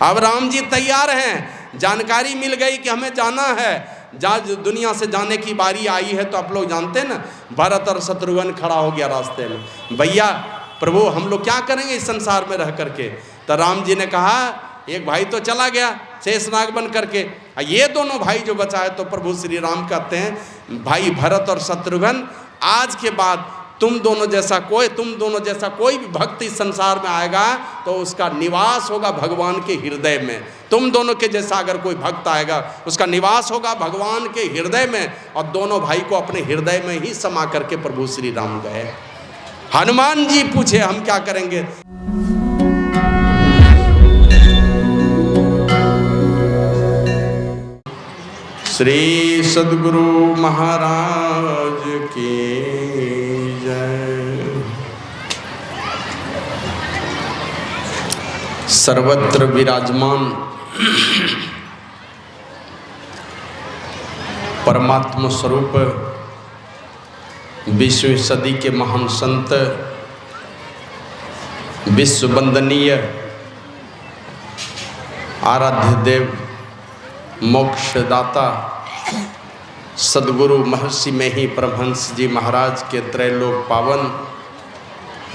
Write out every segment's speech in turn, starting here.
अब राम जी तैयार हैं, जानकारी मिल गई कि हमें जाना है, दुनिया से जाने की बारी आई है। तो आप लोग जानते हैं ना, भरत और शत्रुघ्न खड़ा हो गया रास्ते में, भैया प्रभु हम लोग क्या करेंगे इस संसार में रह करके। तो राम जी ने कहा एक भाई तो चला गया शेषनाग बन करके, ये दोनों भाई जो बचा है, तो प्रभु श्री राम कहते हैं भाई भरत और शत्रुघ्न, आज के बाद तुम दोनों जैसा कोई भी भक्त इस संसार में आएगा तो उसका निवास होगा भगवान के हृदय में। तुम दोनों के जैसा अगर कोई भक्त आएगा उसका निवास होगा भगवान के हृदय में। और दोनों भाई को अपने हृदय में ही समा करके प्रभु श्री राम गए। हनुमान जी पूछे हम क्या करेंगे। श्री सद्गुरु महाराज की जय। सर्वत्र विराजमान परमात्मा स्वरूप 20वीं सदी के महान संत, विश्व वंदनीय आराध्य देव, मोक्षदाता सद्गुरु महर्षि में ही परमहंस जी महाराज के त्रैलोक पावन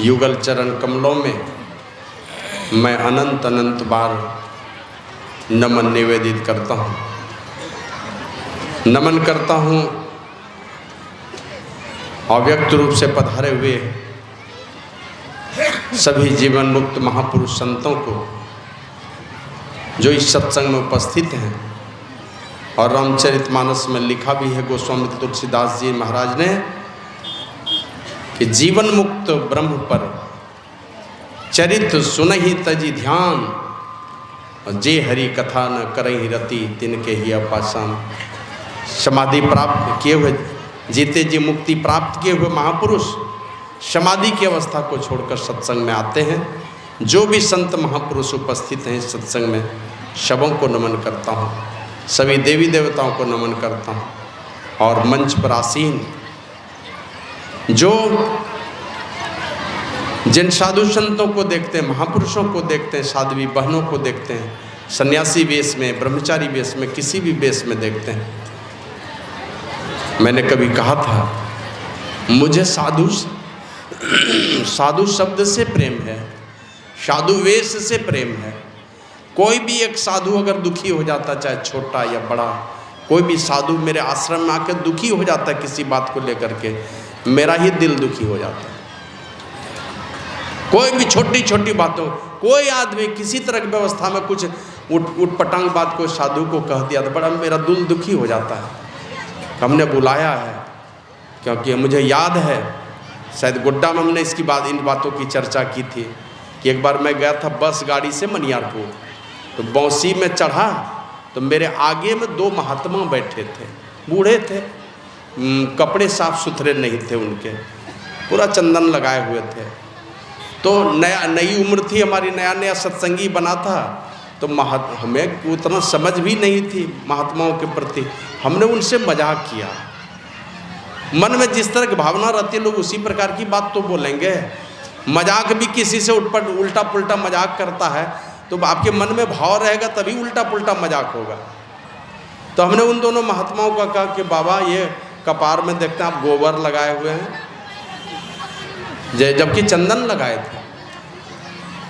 युगल चरण कमलों में मैं अनंत अनंत बार नमन निवेदित करता हूँ। नमन करता हूँ अव्यक्त रूप से पधारे हुए सभी जीवन मुक्त महापुरुष संतों को जो इस सत्संग में उपस्थित हैं। और रामचरितमानस में लिखा भी है गोस्वामी तुलसीदास जी महाराज ने कि जीवन मुक्त ब्रह्म पर चरित सुनहि तजी ध्यान, और जे हरि कथा न करहि रति तिनके ही अपासान। समाधि प्राप्त किए हुए, जीते जी मुक्ति प्राप्त किए हुए महापुरुष समाधि की अवस्था को छोड़कर सत्संग में आते हैं। जो भी संत महापुरुष उपस्थित हैं इस सत्संग में, सबों को नमन करता हूँ, सभी देवी देवताओं को नमन करता हूँ। और मंच पर आसीन जो जिन साधु संतों को देखते हैं, महापुरुषों को देखते हैं, साध्वी बहनों को देखते हैं, सन्यासी वेश में, ब्रह्मचारी वेश में, किसी भी वेश में देखते हैं, मैंने कभी कहा था मुझे साधु शब्द से प्रेम है, साधु वेश से प्रेम है। कोई भी एक साधु अगर दुखी हो जाता, चाहे छोटा या बड़ा, कोई भी साधु मेरे आश्रम में आकर दुखी हो जाता है किसी बात को लेकर के, मेरा ही दिल दुखी हो जाता है। कोई भी छोटी छोटी बातों, कोई आदमी किसी तरह की व्यवस्था में कुछ उटपटांग बात को साधु को कह दिया तो बड़ा मेरा दिल दुखी हो जाता है। हमने बुलाया है क्योंकि मुझे याद है, शायद गुड्डा में हमने इसकी बात, इन बातों की चर्चा की थी कि एक बार मैं गया था बस गाड़ी से मनियारपुर, तो बौसी में चढ़ा तो मेरे आगे में 2 महात्मा बैठे थे, बूढ़े थे, कपड़े साफ सुथरे नहीं थे उनके, पूरा चंदन लगाए हुए थे। तो नई उम्र थी हमारी, नया सत्संगी बना था, तो हमें उतना समझ भी नहीं थी महात्माओं के प्रति। हमने उनसे मजाक किया, मन में जिस तरह की भावना रहती है लोग उसी प्रकार की बात तो बोलेंगे। मजाक भी किसी से उल्टा पुल्टा मजाक करता है तो आपके मन में भाव रहेगा तभी उल्टा पुल्टा मजाक होगा। तो हमने उन दोनों महात्माओं का कहा कि बाबा ये कपार में देखते हैं आप गोबर लगाए हुए हैं, जबकि चंदन लगाए थे,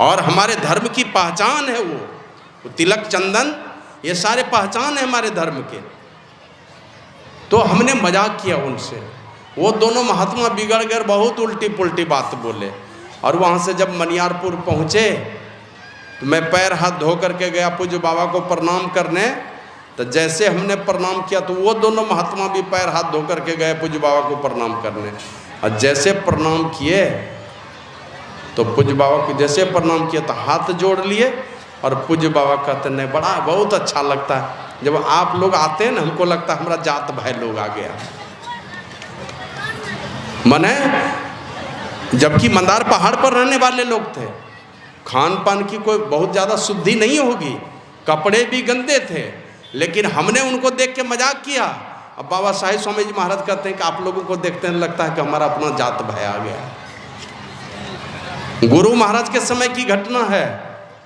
और हमारे धर्म की पहचान है वो तिलक चंदन, ये सारे पहचान है हमारे धर्म के। तो हमने मजाक किया उनसे, वो दोनों महात्मा बिगड़ गए, बहुत उल्टी पुल्टी बात बोले। और वहाँ से जब मनियारपुर पहुँचे तो मैं पैर हाथ धो करके गया पूज्य बाबा को प्रणाम करने। तो जैसे हमने प्रणाम किया तो वो दोनों महात्मा भी पैर हाथ धो करके गए पूज्य बाबा को प्रणाम करने। और जैसे प्रणाम किए तो पूज्य बाबा को जैसे प्रणाम किया तो हाथ जोड़ लिए, और पूज्य बाबा कहते नहीं बड़ा बहुत अच्छा लगता है जब आप लोग आते हैं ना, हमको लगता है हमारा जात भाई लोग आ गया। मने जबकि मंदार पहाड़ पर रहने वाले लोग थे, खान पान की कोई बहुत ज़्यादा शुद्धि नहीं होगी, कपड़े भी गंदे थे, लेकिन हमने उनको देख के मजाक किया। अब बाबा साहिब स्वामी जी महाराज कहते हैं कि आप लोगों को देखते हैं लगता है कि हमारा अपना जात भाई आ गया। गुरु महाराज के समय की घटना है,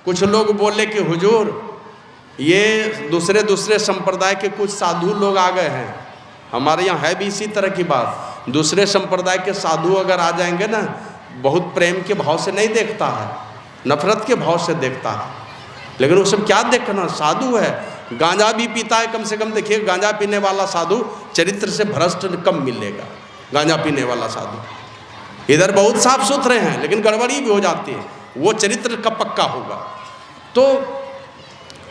कुछ लोग बोले कि हुजूर ये दूसरे दूसरे संप्रदाय के कुछ साधु लोग आ गए हैं। हमारे यहाँ है भी इसी तरह की बात, दूसरे संप्रदाय के साधु अगर आ जाएंगे ना, बहुत प्रेम के भाव से नहीं देखता है, नफरत के भाव से देखता है। लेकिन वो सब क्या देखना, साधु है, गांजा भी पीता है, कम से कम देखिए गांजा पीने वाला साधु चरित्र से भ्रष्ट कम मिलेगा। गांजा पीने वाला साधु इधर बहुत साफ सुथरे हैं लेकिन गड़बड़ी भी हो जाती है, वो चरित्र का पक्का होगा। तो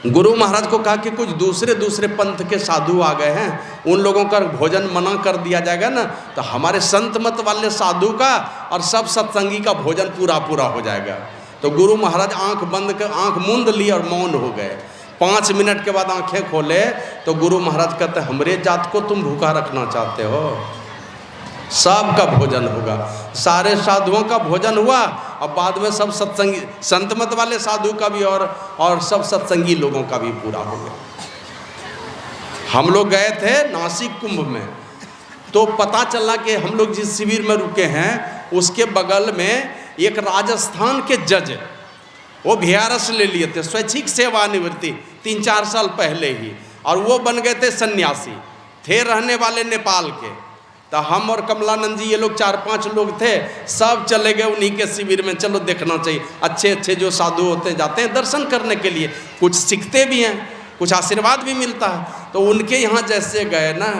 गुरु महाराज को कहा कि कुछ दूसरे दूसरे पंथ के साधु आ गए हैं, उन लोगों का भोजन मना कर दिया जाएगा ना, तो हमारे संत मत वाले साधु का और सब सत्संगी का भोजन पूरा पूरा हो जाएगा। तो गुरु महाराज आंख बंद कर आंख मूंद ली और मौन हो गए। 5 मिनट के बाद आंखें खोले तो गुरु महाराज कहते, हमरे जात को तुम भूखा रखना चाहते हो? सबका भोजन होगा, सारे साधुओं का भोजन हुआ और बाद में सब सत्संगी संत मत वाले साधु का भी और सब सत्संगी लोगों का भी पूरा हो गया। हम लोग गए थे नासिक कुंभ में, तो पता चला कि हम लोग जिस शिविर में रुके हैं उसके बगल में एक राजस्थान के जज, वो VRS ले लिए थे, स्वैच्छिक सेवानिवृत्ति 3-4 साल पहले ही, और वो बन गए थे सन्यासी, थे रहने वाले नेपाल के। तो हम और कमलानंद जी ये लोग 4-5 लोग थे, सब चले गए उन्हीं के शिविर में। चलो देखना चाहिए, अच्छे अच्छे जो साधु होते जाते हैं दर्शन करने के लिए, कुछ सीखते भी हैं, कुछ आशीर्वाद भी मिलता है। तो उनके यहाँ जैसे गए ना,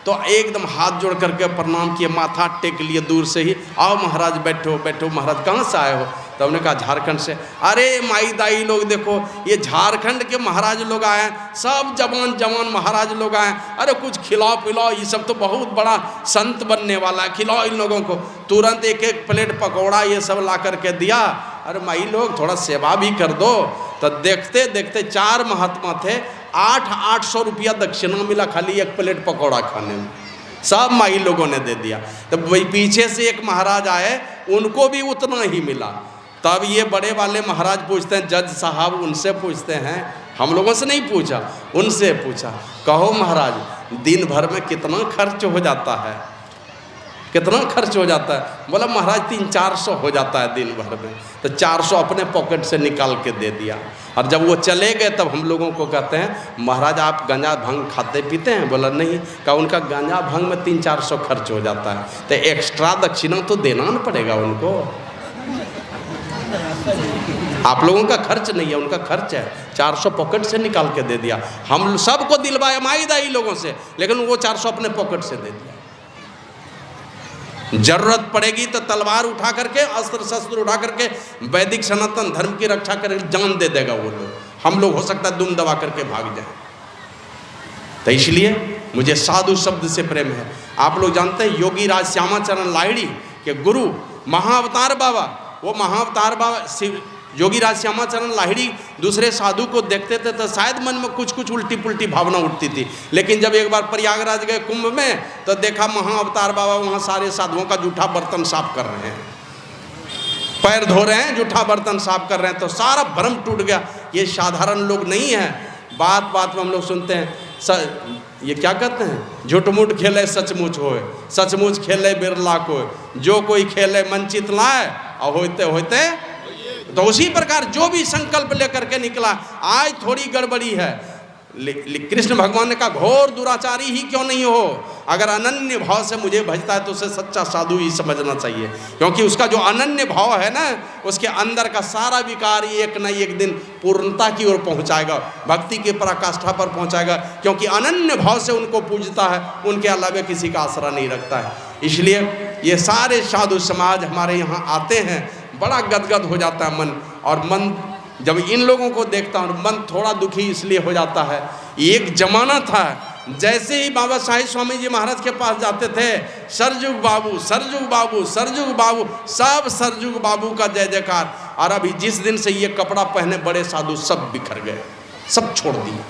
तो एकदम हाथ जोड़ करके प्रणाम किए, माथा टेक लिए दूर से ही, आओ महाराज बैठो बैठो। महाराज कहाँ से आए हो? तो हमने कहा झारखंड से। अरे माई दाई लोग देखो, ये झारखंड के महाराज लोग आए हैं, सब जवान जवान महाराज लोग आए हैं, अरे कुछ खिलाओ पिलाओ, ये सब तो बहुत बड़ा संत बनने वाला है, खिलाओ इन लोगों को। तुरंत 1-1 प्लेट पकौड़ा ये सब ला करके दिया। अरे माई लोग थोड़ा सेवा भी कर दो। तो देखते देखते 4 महात्मा थे, 800 रुपया दक्षिणा मिला खाली 1 प्लेट पकौड़ा खाने में, सब माई लोगों ने दे दिया। तब वही पीछे से एक महाराज आए, उनको भी उतना ही मिला। तब ये बड़े वाले महाराज पूछते हैं, जज साहब उनसे पूछते हैं, हम लोगों से नहीं पूछा, उनसे पूछा, कहो महाराज दिन भर में कितना खर्च हो जाता है? कितना खर्च हो जाता है? बोला महाराज 300-400 हो जाता है दिन भर में। तो 400 अपने पॉकेट से निकाल के दे दिया। और जब वो चले गए तब हम लोगों को कहते हैं, महाराज आप गांजा भांग खाते पीते हैं? बोला नहीं। कहा उनका गांजा भांग में 300-400 खर्च हो जाता है, तो एक्स्ट्रा दक्षिणा तो देना ना पड़ेगा उनको। आप लोगों का खर्च नहीं है, उनका खर्च है। 400 पॉकेट से निकाल के दे दिया। हम सबको दिलवाया माई दाई लोगों से, लेकिन वो 400 अपने पॉकेट से दे दिया। जरूरत पड़ेगी तो तलवार उठा करके, अस्त्र शस्त्र उठा करके वैदिक सनातन धर्म की रक्षा करके जान दे देगा वो लोग। हम लोग हो सकता है दुम दबा करके भाग जाए। तो इसलिए मुझे साधु शब्द से प्रेम है। आप लोग जानते हैं योगी राज श्यामाचरण लाहिड़ी के गुरु महाअवतार बाबा, वो महाअवतार बाबा शिव योगी राज श्यामाचरण लाहिड़ी दूसरे साधु को देखते थे तो शायद मन में कुछ कुछ उल्टी पुल्टी भावना उठती थी। लेकिन जब एक बार प्रयागराज गए कुंभ में, तो देखा महाअवतार बाबा वहाँ सारे साधुओं का जूठा बर्तन साफ कर रहे हैं, पैर धो रहे हैं, जूठा बर्तन साफ कर रहे हैं। तो सारा भ्रम टूट गया, ये साधारण लोग नहीं है। बात बात में हम लोग सुनते हैं ये क्या कहते हैं, झूठ मूठ खेले सचमुच होए, सचमुच खेले बिरला को, जो कोई खेले मन चित लाए और होते होते। तो उसी प्रकार जो भी संकल्प लेकर के निकला, आज थोड़ी गड़बड़ी है, कृष्ण भगवान ने कहा घोर दुराचारी ही क्यों नहीं हो, अगर अनन्य भाव से मुझे भजता है तो उसे सच्चा साधु ही समझना चाहिए। क्योंकि उसका जो अनन्य भाव है ना, उसके अंदर का सारा विकार एक न एक दिन पूर्णता की ओर पहुंचाएगा, भक्ति के पराकाष्ठा पर पहुंचाएगा। क्योंकि अनन्य भाव से उनको पूजता है, उनके अलावा किसी का आसरा नहीं रखता है। इसलिए ये सारे साधु समाज हमारे यहाँ आते हैं, बड़ा गदगद हो जाता है मन। और मन जब इन लोगों को देखता हूँ, मन थोड़ा दुखी इसलिए हो जाता है। एक जमाना था, जैसे ही बाबा साहिब स्वामी जी महाराज के पास जाते थे, सरजुग बाबू सरजुग बाबू सरजुग बाबू, सब सरजुग बाबू का जय जयकार। और अभी जिस दिन से ये कपड़ा पहने बड़े साधु सब बिखर गए, सब छोड़ दिए।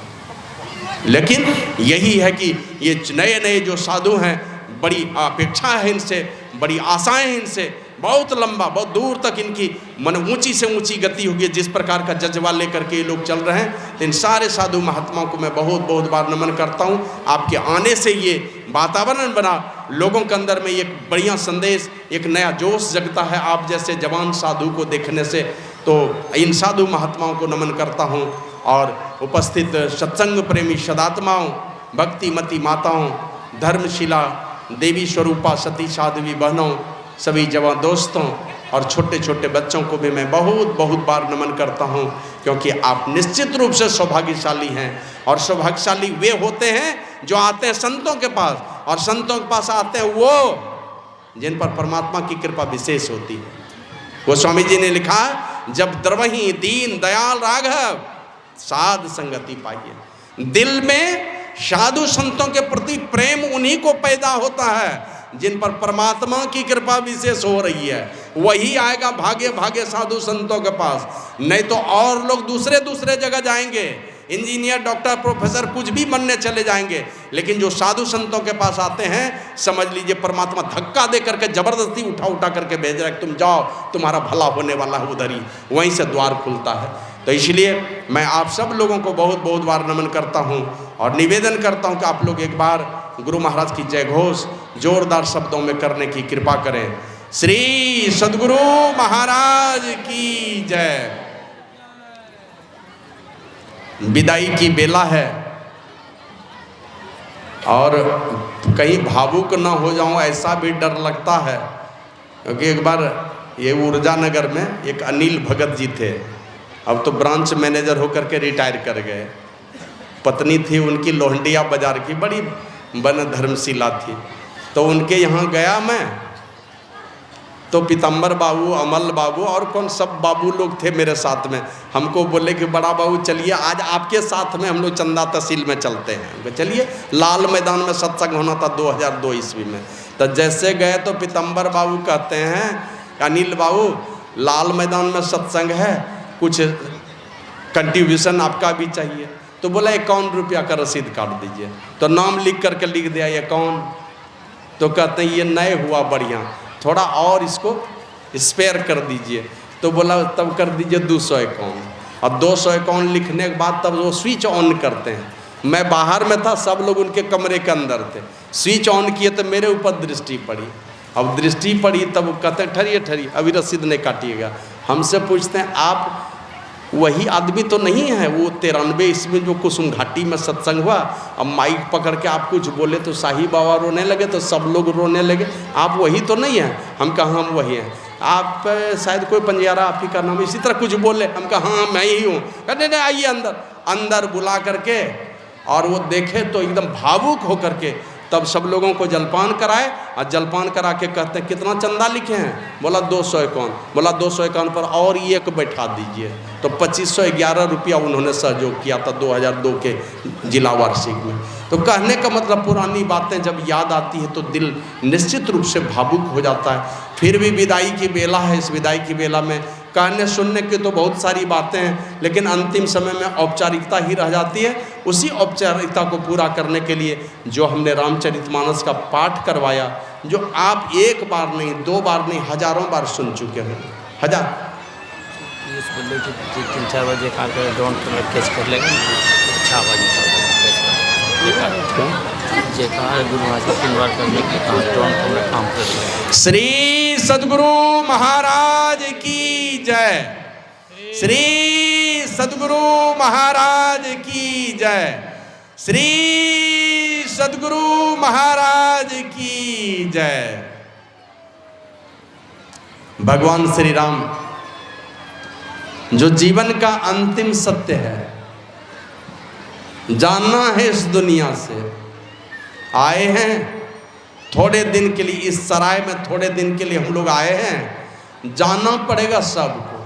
लेकिन यही है कि ये नए नए जो साधु हैं, बड़ी अपेक्षा है इनसे, बड़ी आशाएं हैं इनसे, बहुत लंबा बहुत दूर तक इनकी मन ऊंची से ऊंची गति होगी। जिस प्रकार का जज्बा लेकर के ये लोग चल रहे हैं, इन सारे साधु महात्माओं को मैं बहुत बहुत बार नमन करता हूँ। आपके आने से ये वातावरण बना, लोगों के अंदर में एक बढ़िया संदेश, एक नया जोश जगता है। आप जैसे जवान साधु को देखने से तो इन साधु महात्माओं को नमन करता हूँ और उपस्थित सत्संग प्रेमी सदात्माओं, भक्तिमती माताओं, धर्मशिला देवी स्वरूपा सती साध्वी बहनों, सभी जवान दोस्तों और छोटे छोटे बच्चों को भी मैं बहुत बहुत बार नमन करता हूँ, क्योंकि आप निश्चित रूप से सौभाग्यशाली हैं। और सौभाग्यशाली वे होते हैं जो आते हैं संतों के पास, और संतों के पास आते हैं वो जिन पर परमात्मा की कृपा विशेष होती है। वो स्वामी जी ने लिखा, जब द्रवही दीन दयाल राघव साध संगति पाइए। दिल में साधु संतों के प्रति प्रेम उन्हीं को पैदा होता है जिन पर परमात्मा की कृपा विशेष हो रही है। वही आएगा भागे भागे साधु संतों के पास, नहीं तो और लोग दूसरे दूसरे जगह जाएंगे, इंजीनियर डॉक्टर प्रोफेसर कुछ भी बनने चले जाएंगे, लेकिन जो साधु संतों के पास आते हैं, समझ लीजिए परमात्मा धक्का दे करके जबरदस्ती उठा उठा करके भेज रहा है, तुम जाओ, तुम्हारा भला होने वाला है उधर ही, वहीं से द्वार खुलता है। तो इसलिए मैं आप सब लोगों को बहुत बहुत बार नमन करता हूँ और निवेदन करता हूँ कि आप लोग एक बार गुरु महाराज की जय घोष जोरदार शब्दों में करने की कृपा करें। श्री सद्गुरु महाराज की जय। विदाई की बेला है और कहीं भावुक ना हो जाऊं ऐसा भी डर लगता है, क्योंकि एक बार ये ऊर्जा नगर में एक अनिल भगत जी थे, अब तो ब्रांच मैनेजर होकर के रिटायर कर गए। पत्नी थी उनकी लोहंडिया बाजार की, बड़ी बन धर्मशिला थी, तो उनके यहाँ गया मैं, तो पीतम्बर बाबू, अमल बाबू और कौन सब बाबू लोग थे मेरे साथ में। हमको बोले कि बड़ा बाबू चलिए आज आपके साथ में हम लोग चंदा तहसील में चलते हैं। चलिए, लाल मैदान में सत्संग होना था 2002 ईस्वी में। तो जैसे गए तो पीतम्बर बाबू कहते हैं, अनिल बाबू लाल मैदान में सत्संग है, कुछ कंट्रीब्यूशन आपका भी चाहिए। तो बोला 51 रुपया का रसीद काट दीजिए। तो नाम लिख करके लिख दिया 51। तो कहते हैं ये नए हुआ बढ़िया, थोड़ा और इसको स्पेयर कर दीजिए। तो बोला तब कर दीजिए 251। और 251 लिखने के बाद तब वो स्विच ऑन करते हैं। मैं बाहर में था, सब लोग उनके कमरे के अंदर थे। स्विच ऑन किए तो मेरे ऊपर दृष्टि पड़ी। अब दृष्टि पड़ी तब कहते हैं ठहरिए ठहरिए अभी रसीद नहीं काटिएगा। हमसे पूछते हैं आप वही आदमी तो नहीं है वो 93 ईस्वी जो कुसुम घाटी में सत्संग हुआ, अब माइक पकड़ के आप कुछ बोले तो शाही बाबा रोने लगे तो सब लोग रोने लगे, आप वही तो नहीं हैं? हम कहा हम वही हैं। आप शायद कोई पंजारा आप ही का नाम, इसी तरह कुछ बोले। हम कहा हाँ मैं ही हूँ। कहते नहीं आइए अंदर। अंदर बुला करके और वो देखे तो एकदम भावुक होकर के तब सब लोगों को जलपान कराए, और जलपान करा के कहते हैं कितना चंदा लिखे हैं? बोला 251। बोला 251 पर और एक बैठा दीजिए। तो 2511 रुपया उन्होंने सहयोग किया था 2002 के जिला वार्षिक में। तो कहने का मतलब पुरानी बातें जब याद आती है तो दिल निश्चित रूप से भावुक हो जाता है। फिर भी विदाई की बेला है, इस विदाई की बेला में कहने सुनने की तो बहुत सारी बातें हैं, लेकिन अंतिम समय में औपचारिकता ही रह जाती है। उसी औपचारिकता को पूरा करने के लिए जो हमने रामचरितमानस का पाठ करवाया, जो आप एक बार नहीं, 2 बार नहीं, हजारों बार सुन चुके हैं। हजार 3-4 बजे खा कर ड्रोन कैच कर लेंगे, 6 बजे गुरु महाराज को 3 बार करने के काम ड्रोन को काम कर लेंगे। श्री सद्गुरु महाराज की जय। श्री सद्गुरु महाराज की जय। श्री सद्गुरु महाराज की जय। भगवान श्री राम जो जीवन का अंतिम सत्य है, जानना है इस दुनिया से, आए हैं थोड़े दिन के लिए, इस सराय में थोड़े दिन के लिए हम लोग आए हैं, जाना पड़ेगा सबको।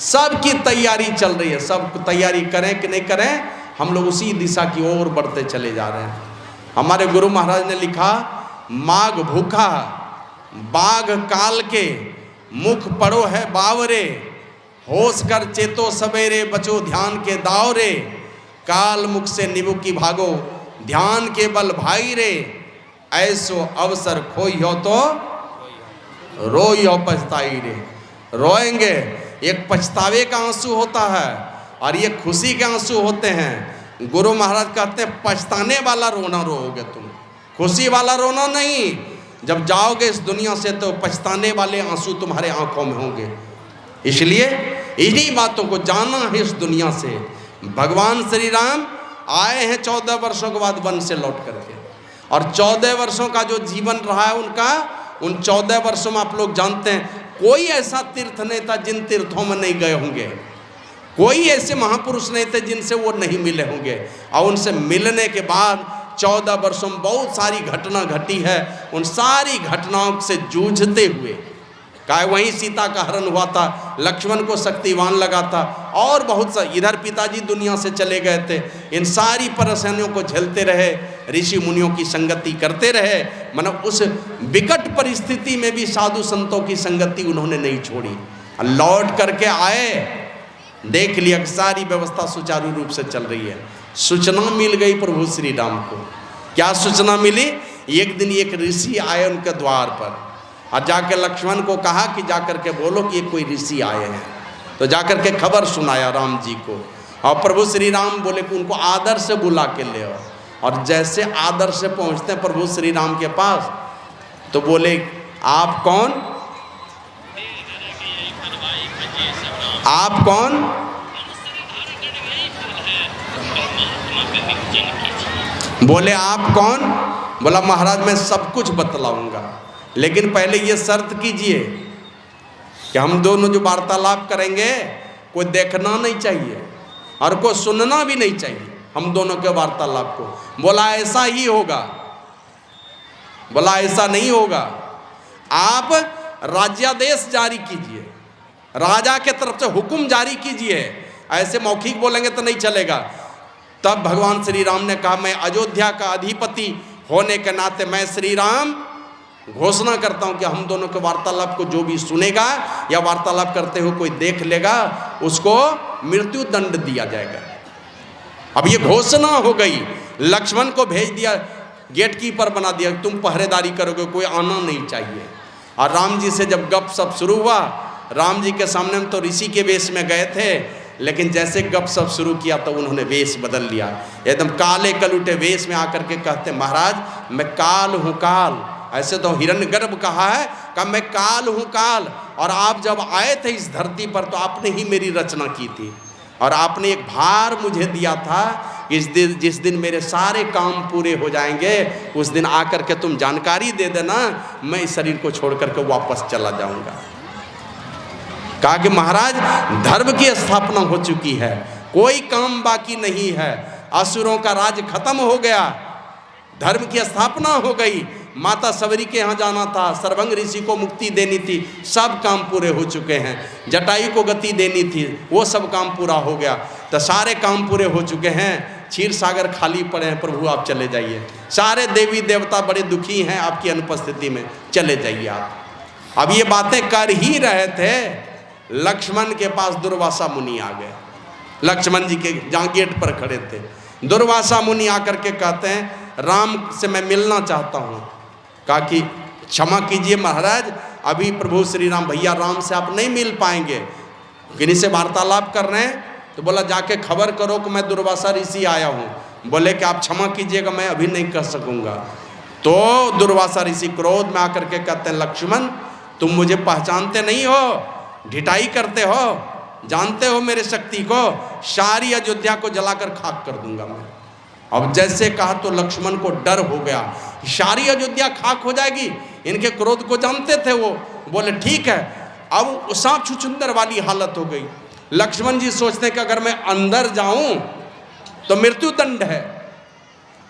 सबकी तैयारी चल रही है, सब तैयारी करें कि नहीं करें, हम लोग उसी दिशा की ओर बढ़ते चले जा रहे हैं। हमारे गुरु महाराज ने लिखा, माघ भूखा बाघ काल के, मुख पड़ो है बावरे, होश कर चेतो सवेरे, बचो ध्यान के दावरे, काल मुख से निबुकी भागो, ध्यान के बल भाई रे, ऐसो अवसर खोई हो तो रोई हो पछताई रे। रोएंगे, एक पछतावे का आंसू होता है और ये खुशी के आंसू होते हैं। गुरु महाराज कहते हैं पछताने वाला रोना रोओगे तुम, खुशी वाला रोना नहीं। जब जाओगे इस दुनिया से तो पछताने वाले आंसू तुम्हारे आंखों में होंगे। इसलिए इन्हीं बातों को जाना है इस दुनिया से। भगवान श्री राम आए हैं 14 वर्षों के बाद वन से लौट करके, और 14 वर्षों का जो जीवन रहा है उनका, उन 14 वर्षों में आप लोग जानते हैं कोई ऐसा तीर्थ नहीं था जिन तीर्थों में नहीं गए होंगे, कोई ऐसे महापुरुष नहीं थे जिनसे वो नहीं मिले होंगे। और उनसे मिलने के बाद 14 वर्षों में बहुत सारी घटना घटी है। उन सारी घटनाओं से जूझते हुए, क्या वहीं सीता का हरण हुआ था, लक्ष्मण को शक्तिवान लगा था, और बहुत सा इधर पिताजी दुनिया से चले गए थे। इन सारी परेशानियों को झेलते रहे, ऋषि मुनियों की संगति करते रहे, मतलब उस विकट परिस्थिति में भी साधु संतों की संगति उन्होंने नहीं छोड़ी। लौट करके आए, देख लिया कि सारी व्यवस्था सुचारू रूप से चल रही है। सूचना मिल गई प्रभु श्री राम को। क्या सूचना मिली? एक दिन एक ऋषि आए उनके द्वार पर, और जाकर लक्ष्मण को कहा कि जाकर के बोलो कि कोई ऋषि आए हैं। तो जाकर के खबर सुनाया राम जी को, और प्रभु श्री राम बोले कि उनको आदर से बुला के ले आओ। और जैसे आदर से पहुंचते हैं प्रभु श्री राम के पास, तो बोले आप कौन? आप कौन? बोले आप कौन? बोला महाराज मैं सब कुछ बतलाऊंगा, लेकिन पहले ये शर्त कीजिए कि हम दोनों जो वार्तालाप करेंगे कोई देखना नहीं चाहिए और कोई सुनना भी नहीं चाहिए हम दोनों के वार्तालाप को। बोला ऐसा ही होगा। बोला ऐसा नहीं होगा, आप राज्यादेश जारी कीजिए, राजा के तरफ से हुक्म जारी कीजिए, ऐसे मौखिक बोलेंगे तो नहीं चलेगा। तब भगवान श्री राम ने कहा मैं अयोध्या का अधिपति होने के नाते मैं श्री राम घोषणा करता हूं कि हम दोनों के वार्तालाप को जो भी सुनेगा या वार्तालाप करते हुए कोई देख लेगा उसको मृत्यु दंड दिया जाएगा। अब ये घोषणा हो गई। लक्ष्मण को भेज दिया, गेट कीपर बना दिया, तुम पहरेदारी करोगे, कोई आना नहीं चाहिए। और राम जी से जब गप सप शुरू हुआ, राम जी के सामने में तो ऋषि के वेश में गए थे, लेकिन जैसे गप सप शुरू किया तो उन्होंने वेश बदल लिया, एकदम काले कलूटे वेश में आकर के कहते महाराज मैं काल हूँ काल। ऐसे तो हिरण्यगर्भ कहा है कि मैं काल हूँ काल, और आप जब आए थे इस धरती पर तो आपने ही मेरी रचना की थी, और आपने एक भार मुझे दिया था जिस दिन मेरे सारे काम पूरे हो जाएंगे उस दिन आकर के तुम जानकारी दे देना, मैं इस शरीर को छोड़ करके वापस चला जाऊंगा। कहा कि महाराज धर्म की स्थापना हो चुकी है, कोई काम बाकी नहीं है, असुरों का राज खत्म हो गया, धर्म की स्थापना हो गई, माता सबरी के यहाँ जाना था, सर्वंग ऋषि को मुक्ति देनी थी, सब काम पूरे हो चुके हैं, जटायु को गति देनी थी, वो सब काम पूरा हो गया, तो सारे काम पूरे हो चुके हैं, क्षीर सागर खाली पड़े हैं, प्रभु आप चले जाइए, सारे देवी देवता बड़े दुखी हैं आपकी अनुपस्थिति में, चले जाइए आप। अब ये बातें कर ही रहे थे, लक्ष्मण के पास दुर्वासा मुनि आ गए, लक्ष्मण जी के जहाँ गेट पर खड़े थे। दुर्वासा मुनि आकर के कहते हैं राम से मैं मिलना चाहता हूँ। कहा कि क्षमा कीजिए महाराज, अभी प्रभु श्री राम भैया राम से आप नहीं मिल पाएंगे, किन्हीं से वार्तालाप कर रहे हैं। तो बोला जाके खबर करो कि मैं दुर्वासा ऋषि आया हूँ। बोले कि आप क्षमा कीजिएगा मैं अभी नहीं कर सकूँगा। तो दुर्वासा ऋषि क्रोध में आकर के कहते हैं लक्ष्मण तुम मुझे पहचानते नहीं हो, ढिठाई करते हो, जानते हो मेरे शक्ति को, सारी अयोध्या को जलाकर खाक कर दूंगा मैं। अब जैसे कहा तो लक्ष्मण को डर हो गया, सारी अयोध्या खाक हो जाएगी, इनके क्रोध को जानते थे वो। बोले ठीक है। अब सांप छुछुंदर वाली हालत हो गई। लक्ष्मण जी सोचते कि अगर मैं अंदर जाऊं तो मृत्यु दंड है,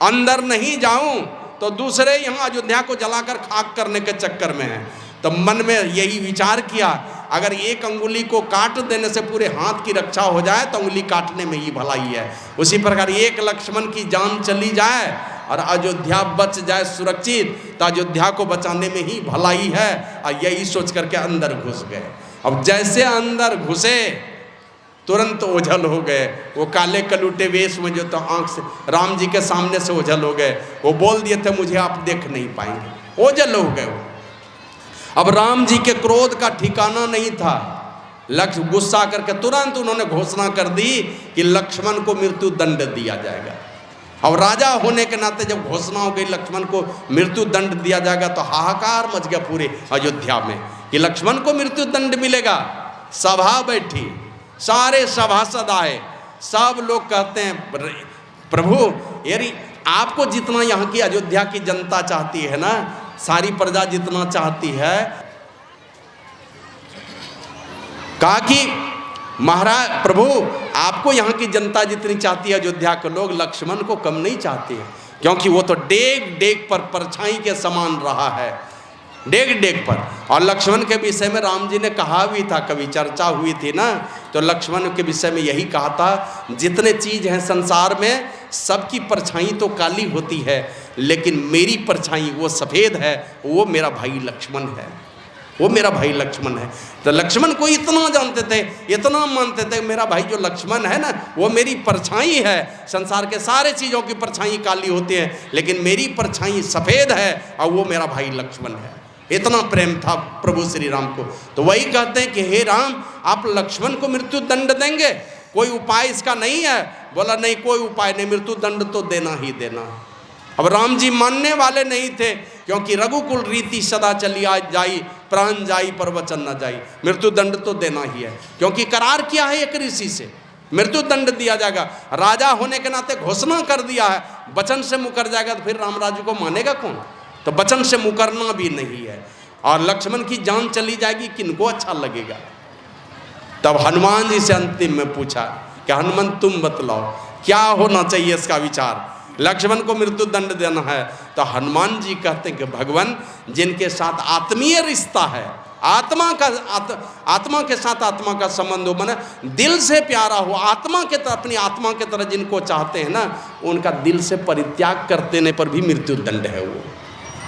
अंदर नहीं जाऊं तो दूसरे यहाँ अयोध्या को जलाकर खाक करने के चक्कर में है। तो मन में यही विचार किया अगर एक अंगुली को काट देने से पूरे हाथ की रक्षा हो जाए तो अंगुली काटने में ही भलाई है। उसी प्रकार एक लक्ष्मण की जान चली जाए और अयोध्या बच जाए सुरक्षित तो अयोध्या को बचाने में ही भलाई है। और यही सोच करके अंदर घुस गए। अब जैसे अंदर घुसे तुरंत ओझल हो गए। वो काले कलूटे वेश में जो तो आंख से राम जी के सामने से ओझल हो गए। वो बोल दिए थे मुझे आप देख नहीं पाएंगे, ओझल हो गए वो। अब राम जी के क्रोध का ठिकाना नहीं था। लक्ष्य गुस्सा करके तुरंत उन्होंने घोषणा कर दी कि लक्ष्मण को मृत्यु दंड दिया जाएगा। अब राजा होने के नाते जब घोषणा हो गई लक्ष्मण को मृत्यु दंड दिया जाएगा तो हाहाकार मच गया पूरे अयोध्या में कि लक्ष्मण को मृत्यु दंड मिलेगा। सभा बैठी, सारे सभासद आए, सब लोग कहते हैं प्रभु यारी आपको जितना यहाँ की अयोध्या की जनता चाहती है ना, सारी प्रजा जितना चाहती है, कहा कि महाराज प्रभु आपको यहाँ की जनता जितनी चाहती है, अयोध्या के लोग लक्ष्मण को कम नहीं चाहते हैं, क्योंकि वो तो डेग डेग पर परछाई के समान रहा है, डेग डेग पर। और लक्ष्मण के विषय में राम जी ने कहा भी था, कभी चर्चा हुई थी ना, तो लक्ष्मण के विषय में यही कहा था, जितने चीज़ हैं संसार में सबकी परछाई तो काली होती है, लेकिन मेरी परछाई वो सफ़ेद है, वो मेरा भाई लक्ष्मण है, वो मेरा भाई लक्ष्मण है। तो लक्ष्मण को इतना जानते थे, इतना मानते थे, मेरा भाई जो लक्ष्मण है ना वो मेरी परछाई है, संसार के सारे चीज़ों की परछाई काली होती है, लेकिन मेरी परछाई सफ़ेद है और वो मेरा भाई लक्ष्मण है। इतना प्रेम था प्रभु श्री राम को। तो वही कहते हैं कि हे राम आप लक्ष्मण को मृत्यु दंड देंगे, कोई उपाय इसका नहीं है? बोला नहीं कोई उपाय नहीं, मृत्यु दंड तो देना ही देना। अब राम जी मानने वाले नहीं थे, क्योंकि रघुकुल रीति सदा चली आ जाई, प्राण जाई पर वचन न जाई, मृत्यु दंड तो देना ही है, क्योंकि करार किया है एक ऋषि से, मृत्यु दंड दिया जाएगा। राजा होने के नाते घोषणा कर दिया है, वचन से मुकर जाएगा तो फिर राम राज्य को मानेगा कौन? तो वचन से मुकरना भी नहीं है। और लक्ष्मण की जान चली जाएगी, किनको अच्छा लगेगा? तब हनुमान जी से अंतिम में पूछा कि हनुमान तुम बतलाओ क्या होना चाहिए इसका विचार, लक्ष्मण को मृत्यु दंड देना है? तो हनुमान जी कहते हैं कि भगवान जिनके साथ आत्मीय रिश्ता है, आत्मा के साथ आत्मा का संबंध हो, माने दिल से प्यारा हो, आत्मा के तरह, अपनी आत्मा के तरह जिनको चाहते हैं ना, उनका दिल से परित्याग कर देने पर भी मृत्यु दंड है, वो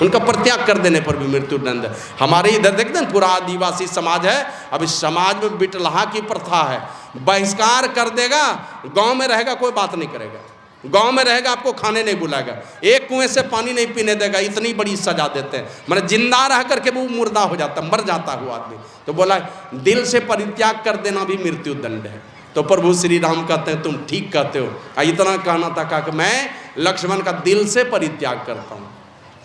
उनका परित्याग कर देने पर भी मृत्यु दंड है। हमारे इधर देखते हैं पूरा आदिवासी समाज है, अब इस समाज में बिटलाहा की प्रथा है, बहिष्कार कर देगा, गांव में रहेगा कोई बात नहीं करेगा, गांव में रहेगा आपको खाने नहीं बुलाएगा, एक कुएं से पानी नहीं पीने देगा, इतनी बड़ी सजा देते हैं, मतलब जिंदा रह करके वो मुर्दा हो जाता, मर जाता हुआ आदमी। तो बोला दिल से परित्याग कर देना भी मृत्यु दंड है। तो प्रभु श्री राम कहते हैं तुम ठीक कहते हो। इतना कहना था, कहा कि मैं लक्ष्मण का दिल से परित्याग करता हूँ।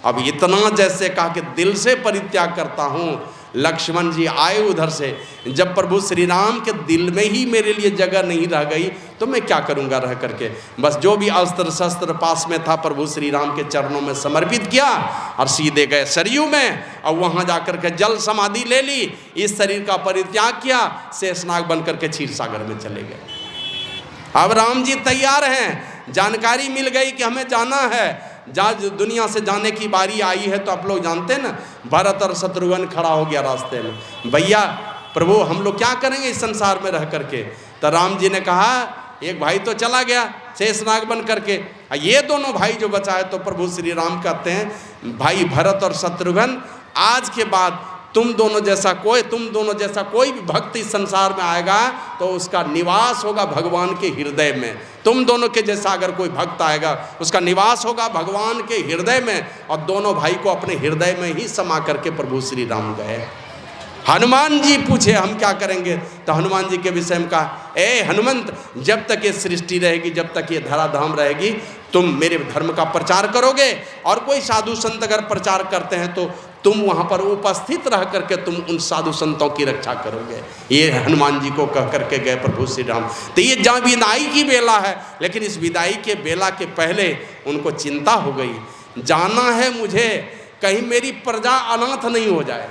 अब इतना जैसे कहा कि दिल से परित्याग करता हूँ, लक्ष्मण जी आए उधर से, जब प्रभु श्री राम के दिल में ही मेरे लिए जगह नहीं रह गई तो मैं क्या करूँगा रह करके। बस जो भी अस्त्र शस्त्र पास में था प्रभु श्री राम के चरणों में समर्पित किया और सीधे गए सरयू में, और वहाँ जा कर के जल समाधि ले ली, इस शरीर का परित्याग किया, शेषनाग बन करके क्षीर सागर में चले गए। अब राम जी तैयार हैं, जानकारी मिल गई कि हमें जाना है, दुनिया से जाने की बारी आई है। तो आप लोग जानते हैं ना, भरत और शत्रुघ्न खड़ा हो गया रास्ते में, भैया प्रभु हम लोग क्या करेंगे इस संसार में रह करके। तो राम जी ने कहा एक भाई तो चला गया शेषनाग बन करके, ये दोनों भाई जो बचा है, तो प्रभु श्री राम कहते हैं भाई भरत और शत्रुघ्न, आज के बाद तुम दोनों जैसा कोई भी भक्त इस संसार में आएगा तो उसका निवास होगा भगवान के हृदय में। तुम दोनों के जैसा अगर कोई भक्त आएगा उसका निवास होगा भगवान के हृदय में। और दोनों भाई को अपने हृदय में ही समा करके प्रभु श्री राम गए। हनुमान जी पूछे हम क्या करेंगे, तो हनुमान जी के विषय में कहा ए हनुमंत, जब तक ये सृष्टि रहेगी, जब तक ये धराधाम रहेगी, तुम मेरे धर्म का प्रचार करोगे, और कोई साधु संत अगर प्रचार करते हैं तो तुम वहाँ पर उपस्थित रह करके तुम उन साधु संतों की रक्षा करोगे। ये हनुमान जी को कह करके गए प्रभु श्री राम। तो ये जहाँ विदाई की बेला है, लेकिन इस विदाई के बेला के पहले उनको चिंता हो गई, जाना है मुझे, कहीं मेरी प्रजा अनाथ नहीं हो जाए।